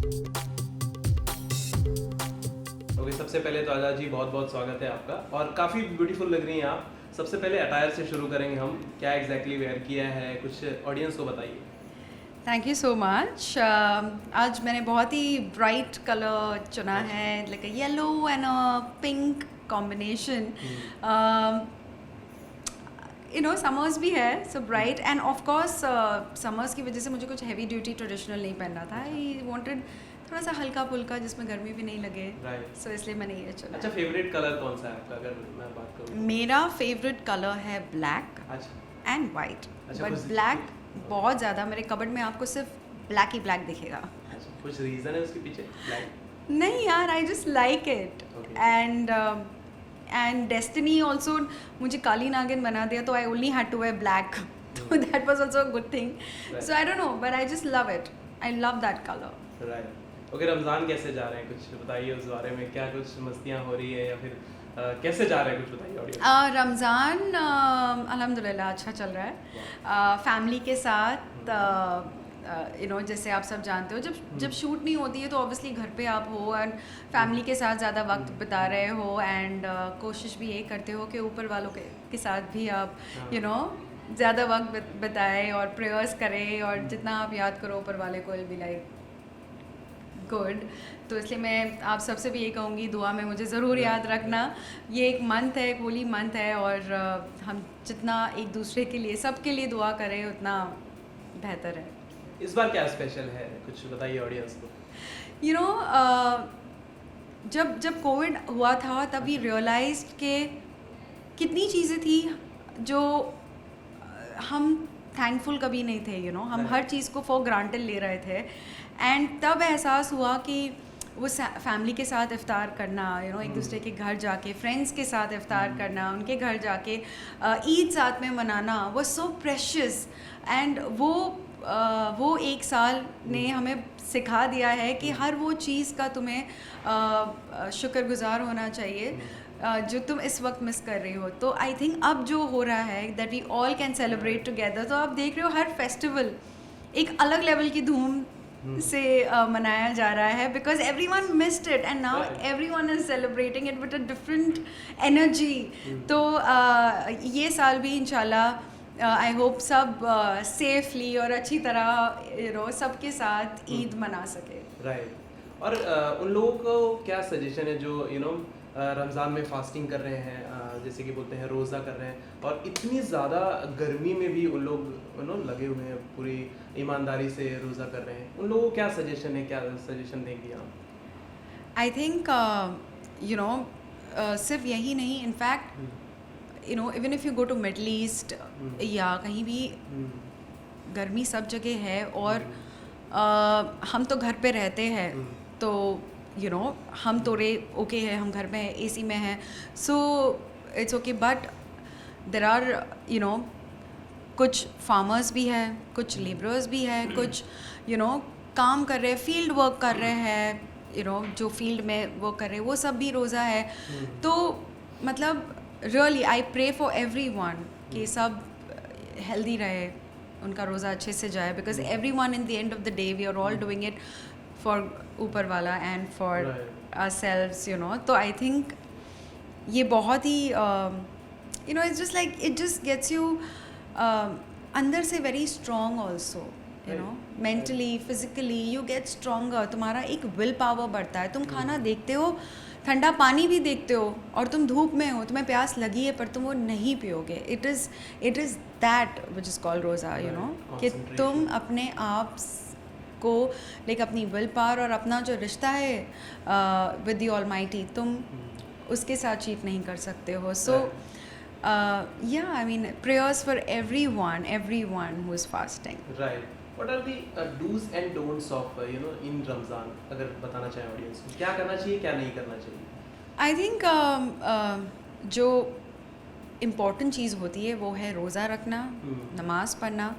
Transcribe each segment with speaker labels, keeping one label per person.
Speaker 1: Okay, सबसे पहले तो आज़ाद जी बहुत बहुत स्वागत है आपका, और काफ़ी ब्यूटीफुल लग रही हैं आप। सबसे पहले अटायर से शुरू करेंगे हम, क्या एग्जैक्टली वेयर किया है, कुछ ऑडियंस को बताइए।
Speaker 2: Thank you so much. आज मैंने बहुत ही ब्राइट कलर चुना
Speaker 1: अच्छा।
Speaker 2: है, like a yellow and a pink combination. Summers भी है, so bright, and of course summers की वजह से मुझे कुछ हैवी ड्यूटी ट्रेडिशनल नहीं पहनना था।
Speaker 1: अच्छा।
Speaker 2: आई वांटेड थोड़ा सा हल्का फुल्का जिसमें गर्मी भी नहीं लगे,
Speaker 1: राइट।
Speaker 2: सो इसलिए मैंने ये चुना
Speaker 1: अच्छा,
Speaker 2: है।
Speaker 1: फेवरेट कलर कौन सा है आपका, अगर मैं बात करूँ?
Speaker 2: मेरा फेवरेट कलर है ब्लैक
Speaker 1: अच्छा।
Speaker 2: एंड वाइट,
Speaker 1: अच्छा,
Speaker 2: बट
Speaker 1: कुछ
Speaker 2: ब्लैक बहुत ज़्यादा। मेरे कबर्ड में आपको सिर्फ ब्लैक ही ब्लैक दिखेगा।
Speaker 1: अच्छा, कुछ रीज़न है उसके पीछे? ब्लैक?
Speaker 2: नहीं यार, I just like it.
Speaker 1: Okay.
Speaker 2: And destiny also मुझे काली नागिन बना दिया, तो I only had to wear black, तो that was also a good thing. So I don't know, but I just love it. I love that colour.
Speaker 1: Right. Okay, Ramzan कैसे जा रहे हैं, कुछ बताइए उस बारे में। क्या कुछ मस्तियाँ हो रही है या फिर कैसे जा रहे हैं, कुछ बताइए ऑडियंस।
Speaker 2: रमज़ान अल्हम्दुलिल्लाह अच्छा चल रहा है फैमिली के साथ। जैसे आप सब जानते हो, जब शूट नहीं होती है तो ऑब्वियसली घर पे आप हो एंड फैमिली के साथ ज़्यादा वक्त बिता रहे हो, एंड कोशिश भी यही करते हो कि ऊपर वालों के साथ भी आप ज़्यादा वक्त बिताएं और प्रेयर्स करें, और जितना आप याद करो ऊपर वाले को, विल बी लाइक गुड। तो इसलिए मैं आप सबसे भी ये कहूँगी, दुआ में मुझे ज़रूर याद रखना। ये एक मंथ है, एक होली मंथ है, और हम जितना एक दूसरे के लिए, सबके लिए दुआ करें उतना बेहतर है।
Speaker 1: इस बार क्या स्पेशल है, कुछ बताइए ऑडियंस को।
Speaker 2: जब कोविड हुआ था तब वी रियलाइज्ड कि कितनी चीज़ें थी जो हम थैंकफुल कभी नहीं थे। हम हर चीज़ को फॉर ग्रांटेड ले रहे थे, एंड तब एहसास हुआ कि वो फैमिली के साथ इफ्तार करना, एक दूसरे के घर जाके, फ्रेंड्स के साथ इफ्तार करना, उनके घर जाके ईद साथ में मनाना वाज सो प्रेशियस। एंड वो एक साल ने हमें सिखा दिया है कि हर वो चीज़ का तुम्हें शुक्रगुजार होना चाहिए जो तुम इस वक्त मिस कर रही हो। तो आई थिंक अब जो हो रहा है that we all can celebrate together. तो आप देख रहे हो हर फेस्टिवल एक अलग लेवल की धूम से मनाया जा रहा है, because every one missed it and now every one is celebrating it with a different energy. तो ये साल भी इंशाल्लाह आई होप सब सेफली और अच्छी तरह सबके साथ ईद मना सके।
Speaker 1: राइट। और उन लोगों को क्या सजेशन है जो रमज़ान में फास्टिंग कर रहे हैं, जैसे कि बोलते हैं रोज़ा कर रहे हैं, और इतनी ज़्यादा गर्मी में भी उन लोग लगे हुए हैं, पूरी ईमानदारी से रोज़ा कर रहे हैं, उन लोगों को क्या सजेशन है, क्या सजेशन देंगी आप?
Speaker 2: आई थिंक सिर्फ यही नहीं, in fact even if you go to Middle East या कहीं भी, गर्मी सब जगह है, और हम तो घर पे रहते हैं, तो हम तो ओके है, हम घर में हैं, एसी में हैं, so it's okay. But there are कुछ फार्मर्स भी हैं, कुछ लेबरर्स भी हैं, कुछ काम कर रहे हैं, फील्ड वर्क कर रहे हैं, जो फील्ड में वर्क कर रहे हैं, वो सब भी रोज़ा है। तो मतलब really I pray for everyone कि सब हेल्दी रहे, उनका रोज़ा अच्छे से जाए, because everyone in the end of the day we are all doing it for ऊपर वाला एंड फॉर आवरसेल्व्स। तो आई थिंक ये बहुत ही it's just like it just gets you अंदर से very strong also, mentally physically you get stronger. तुम्हारा एक विल पावर बढ़ता है। तुम खाना देखते हो, ठंडा पानी भी देखते हो, और तुम धूप में हो, तुम्हें प्यास लगी है पर तुम वो नहीं पियोगे। It is that which is called रोज़ा, कि तुम अपने आप को लाइक अपनी विल पावर और अपना जो रिश्ता है विद द ऑलमाइटी, तुम उसके साथ चीट नहीं कर सकते हो। So I mean prayers for everyone who is fasting.
Speaker 1: Right. What are the do's and don'ts of in Ramzan, अगर बताना चाहें ऑडियंस को, क्या करना चाहिए, क्या नहीं करना चाहिए?
Speaker 2: आई थिंक जो इम्पोर्टेंट चीज़ होती है वो है रोज़ा रखना, नमाज पढ़ना,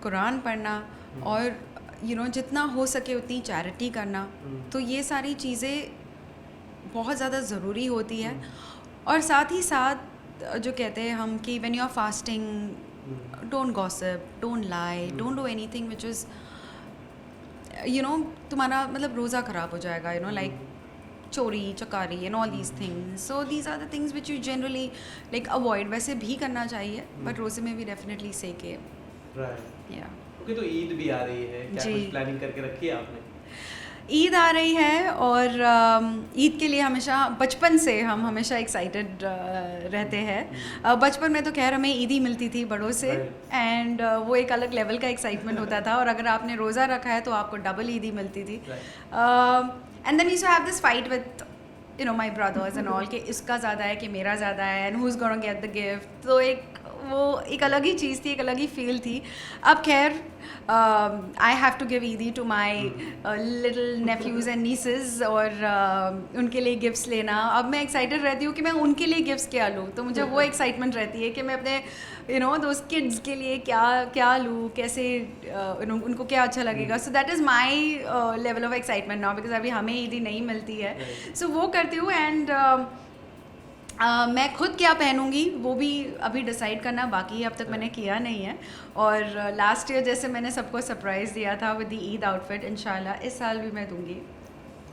Speaker 2: कुरान पढ़ना, और जितना हो सके उतनी चैरिटी करना। तो ये सारी चीज़ें बहुत ज़्यादा ज़रूरी होती है। और साथ ही साथ जो कहते हैं हम कि when you are fasting, don't gossip, don't lie, don't do anything which is तुम्हारा मतलब रोज़ा ख़राब हो जाएगा, लाइक चोरी चकारी and all these things. So these are the things which you generally like avoid. वैसे भी करना चाहिए बट रोज़े में भी डेफिनेटली से के
Speaker 1: राइट.
Speaker 2: या.
Speaker 1: ओके, तो ईद भी आ रही है, क्या
Speaker 2: जी.
Speaker 1: कुछ प्लानिंग करके रखी है आपने?
Speaker 2: ईद आ रही है और ईद के लिए हमेशा बचपन से हम हमेशा एक्साइटेड रहते हैं. बचपन में तो खैर हमें ईद ही मिलती थी बड़ों से एंड वो एक अलग लेवल का एक्साइटमेंट होता था. और अगर आपने रोज़ा रखा है तो आपको डबल ईद ही मिलती थी. And then we have this fight with my brothers and all कि इसका ज़्यादा है कि मेरा ज़्यादा है and who is gonna get the gift. तो वो एक अलग ही चीज़ थी, एक अलग ही फील थी. अब खैर आई हैव टू गिव ईदी to my little nephews and nieces और उनके लिए गिफ्ट्स लेना. अब मैं एक्साइटेड रहती हूँ कि मैं उनके लिए गिफ्ट्स क्या लूँ. तो मुझे वो एक्साइटमेंट रहती है कि मैं अपने दोज किड्स के लिए क्या लूँ, कैसे उनको क्या अच्छा लगेगा. So that is my level of excitement now because अभी हमें ईदी नहीं मिलती है. सो वो करती हूँ एंड मैं खुद क्या पहनूंगी वो भी अभी डिसाइड करना बाकी है. अब तक मैंने किया नहीं है. और लास्ट ईयर जैसे मैंने सबको सरप्राइज़ दिया था विद द ईद आउटफिट, इंशाल्लाह इस साल भी मैं दूंगी.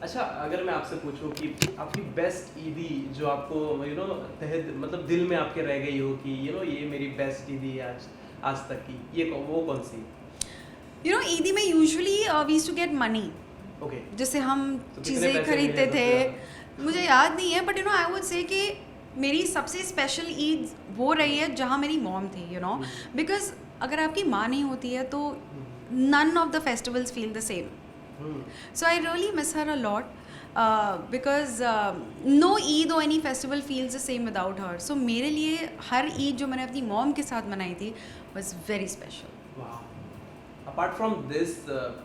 Speaker 1: अच्छा, अगर मैं आपसे पूछूं कि आपकी बेस्ट ईदी जो आपको तहत मतलब दिल में आपके रह गई हो कि ये मेरी बेस्ट ईदी है आज तक की, ये वो कौन सी?
Speaker 2: ईदी में usually we used to get money.
Speaker 1: Okay.
Speaker 2: जिससे हम
Speaker 1: तो
Speaker 2: चीज़ें खरीदते थे. मुझे याद नहीं है बट आई वुड से कि मेरी सबसे स्पेशल ईद वो रही है जहाँ मेरी मॉम थी. बिकॉज अगर आपकी माँ नहीं होती है तो none of the festivals feel the same. So I really miss her a lot because no Eid or any festival feels the same without her. So मेरे लिए हर ईद जो मैंने अपनी मॉम के साथ मनाई थी was very special.
Speaker 1: Wow. Apart from this,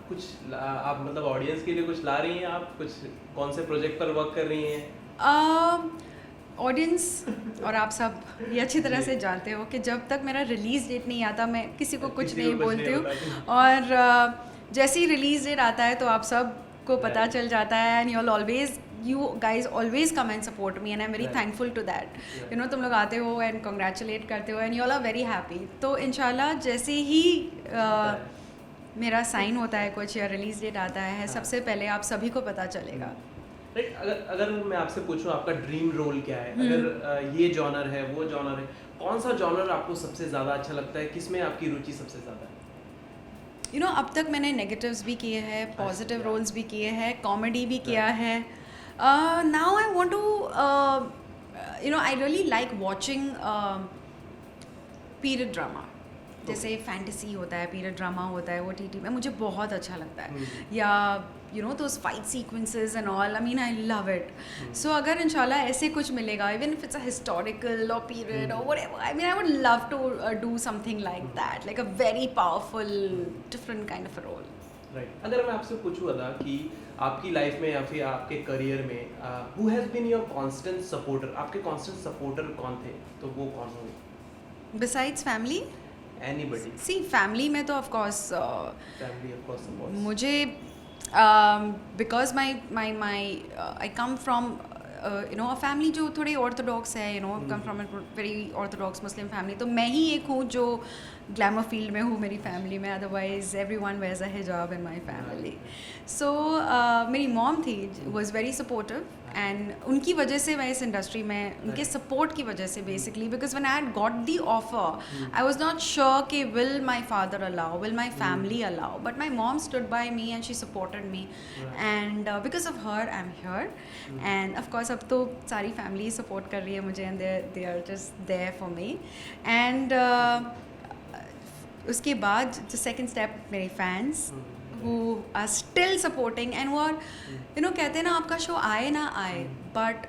Speaker 1: कुछ आप मतलब ऑडियंस के लिए कुछ ला रही हैं आप? कुछ कौन से प्रोजेक्ट पर वर्क कर रही हैं?
Speaker 2: ऑडियंस और आप सब ये अच्छी तरह से जानते हो कि जब तक मेरा रिलीज़ डेट नहीं आता मैं किसी को कुछ नहीं बोलती हूँ. और जैसे ही रिलीज डेट आता है तो आप सब को पता चल जाता है and you guys always come and support me and I am very thankful to that. तुम लोग आते हो एंड कॉन्ग्रेचुलेट करते हो and you all are very happy. तो इंशाल्लाह जैसे ही मेरा साइन होता है कुछ या रिलीज डेट आता है सबसे पहले आप सभी को पता चलेगा.
Speaker 1: राइट. अगर मैं आपसे पूछूं आपका ड्रीम रोल क्या है? अगर ये जॉनर है, वो जॉनर है, कौन सा जॉनर आपको सबसे ज़्यादा अच्छा लगता है? किसमें आपकी रुचि सबसे ज़्यादा है?
Speaker 2: अब तक मैंने नेगेटिव्स भी किए हैं, पॉजिटिव रोल्स भी किए हैं, कॉमेडी भी किया है. Now I want to I really like watching period drama. जैसे फैंटेसी होता है, पीरियड ड्रामा होता है, वो टीटी में मुझे बहुत अच्छा लगता है. या those fight sequences and all, I mean I love it. So अगर इंशाल्लाह ऐसे कुछ मिलेगा, even if it's a historical or period or whatever, I mean I would love to do something like that, like a very powerful different kind of a role.
Speaker 1: Right. अगर मैं आपसे पूछूँ अदा कि आपकी लाइफ में या फिर आपके करियर में who has been your constant supporter? आपके constant supporter कौन थे? तो वो कौन होंगे?
Speaker 2: Besides family?
Speaker 1: Anybody.
Speaker 2: See, family में तो of course
Speaker 1: family of course supports.
Speaker 2: मुझे because I come from a family जो थोड़ी ऑर्थोडॉक्स है. come from a very orthodox Muslim family. तो मैं ही एक हूँ जो ग्लैमर फील्ड में हूँ मेरी फैमिली में. Otherwise everyone wears a hijab in my family. So मेरी मॉम थी, was very supportive एंड उनकी वजह से मैं इस इंडस्ट्री में, उनके सपोर्ट की वजह से basically, because when I had got the offer I was not sure कि will my father allow, will my family allow, but my mom stood by me and she supported me and because of her I am here. And of course अब तो सारी family support कर रही है मुझे and they are just there for me. And उसके बाद जो सेकेंड स्टेप मेरे fans who are still supporting and who are कहते हैं ना आपका शो आए ना आए बट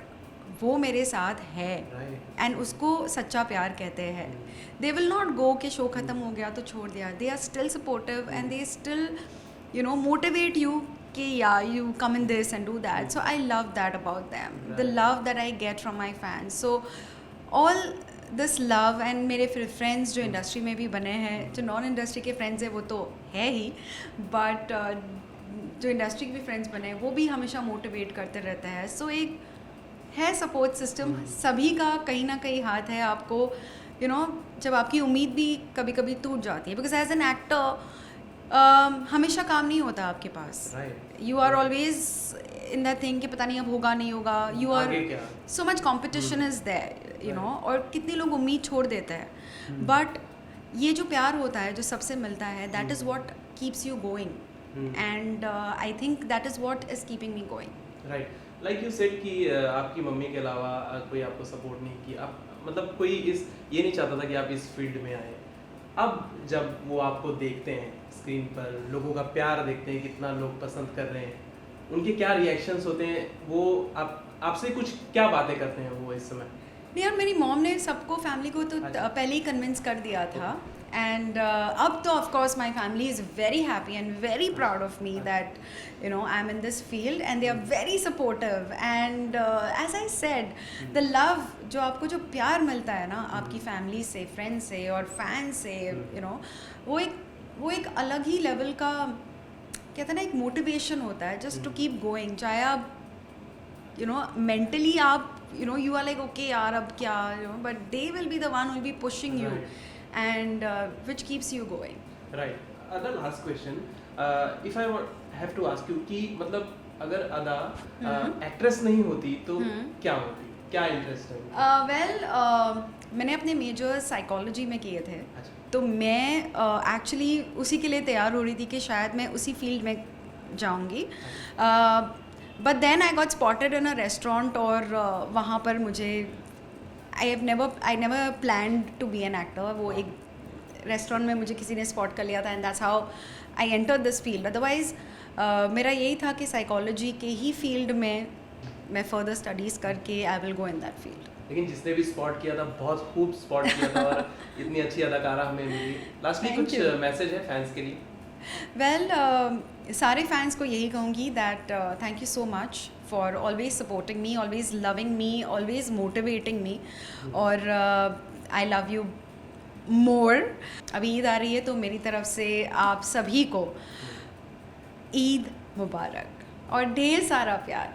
Speaker 2: वो मेरे साथ है एंड उसको सच्चा प्यार कहते हैं. दे विल नॉट गो कि शो ख़त्म हो गया तो छोड़ दिया. They are still supportive and they still motivate you कि या you come in this and do that. So I love that about them, the love that I get from my fans. So all this love and मेरे फिर friends जो industry में भी बने हैं, जो नॉन इंडस्ट्री के फ्रेंड्स हैं वो तो है ही, बट जो इंडस्ट्री के भी फ्रेंड्स बने हैं वो भी हमेशा मोटिवेट करते रहते हैं. सो एक है सपोर्ट सिस्टम, सभी का कहीं ना कहीं हाथ है. आपको जब आपकी उम्मीद भी कभी कभी टूट जाती है, बिकॉज एज एन एक्टर हमेशा काम नहीं होता आपके पास.
Speaker 1: Right.
Speaker 2: You are always in that thing कि पता नहीं अब होगा नहीं होगा. यू आर
Speaker 1: आगे क्या?
Speaker 2: So much competition is there, you know. और कितने लोग उम्मीद छोड़ देते हैं. बट ये जो प्यार होता है जो सबसे मिलता है, that is what keeps you going. And I think that is what is keeping me going.
Speaker 1: Right. Like you said कि आपकी मम्मी के अलावा कोई आपको सपोर्ट नहीं की. आप मतलब कोई ये नहीं चाहता था कि आप इस फील्ड में आए. अब जब वो आपको देखते हैं स्क्रीन पर, लोगों का प्यार देखते हैं, कितना लोग पसंद कर रहे हैं, उनके क्या रिएक्शंस होते हैं, वो आपसे कुछ क्या बातें करते हैं वो इस समय?
Speaker 2: नहीं यार, मेरी मॉम ने सबको, फैमिली को तो पहले ही कन्विंस कर दिया था. एंड अब तो of course my family is very happy and very proud of me that you know I am in this field and they are very supportive. And as I said, the love, जो आपको जो प्यार मिलता है ना आपकी family से, friends से और फैंस से, यू नो, वो एक अलग ही लेवल का, कहते हैं ना, एक मोटिवेशन होता है जस्ट टू कीप गोइंग. चाहे आप यू नो मेंटली आप you know you are like okay yaar ab kya, you know, but they will be the one who will be pushing you.
Speaker 1: Right.
Speaker 2: And which keeps you going.
Speaker 1: Right. The last question, if I have to ask you कि मतलब अगर अदा actress नहीं होती तो क्या होती, क्या इंटरेस्ट है?
Speaker 2: well मैंने अपने मेजर साइकोलॉजी में किए थे. तो मैं एक्चुअली उसी के लिए तैयार हो रही थी कि शायद मैं उसी फील्ड में जाऊंगी. But then I got spotted in a restaurant और वहाँ पर मुझे I never planned to be an actor. वो एक रेस्टोरेंट में मुझे किसी ने स्पॉट कर लिया था and that's how I enter this field. Otherwise मेरा यही था कि साइकोलॉजी के ही फील्ड में मैं फर्दर स्टडीज़ करके I will go in that field.
Speaker 1: लेकिन जिसने भी स्पॉट किया था बहुत खूब स्पॉट किया था और इतनी अच्छी अदाकारा हमें मिली. लास्टली कुछ मैसेज है फैंस के लिए?
Speaker 2: वेल सारे फैंस को यही कहूँगी that thank you so much for always supporting me, always loving me, always motivating me. और आई लव यू मोर. अभी ईद आ रही है तो मेरी तरफ से आप सभी को ईद मुबारक और ढेर सारा प्यार.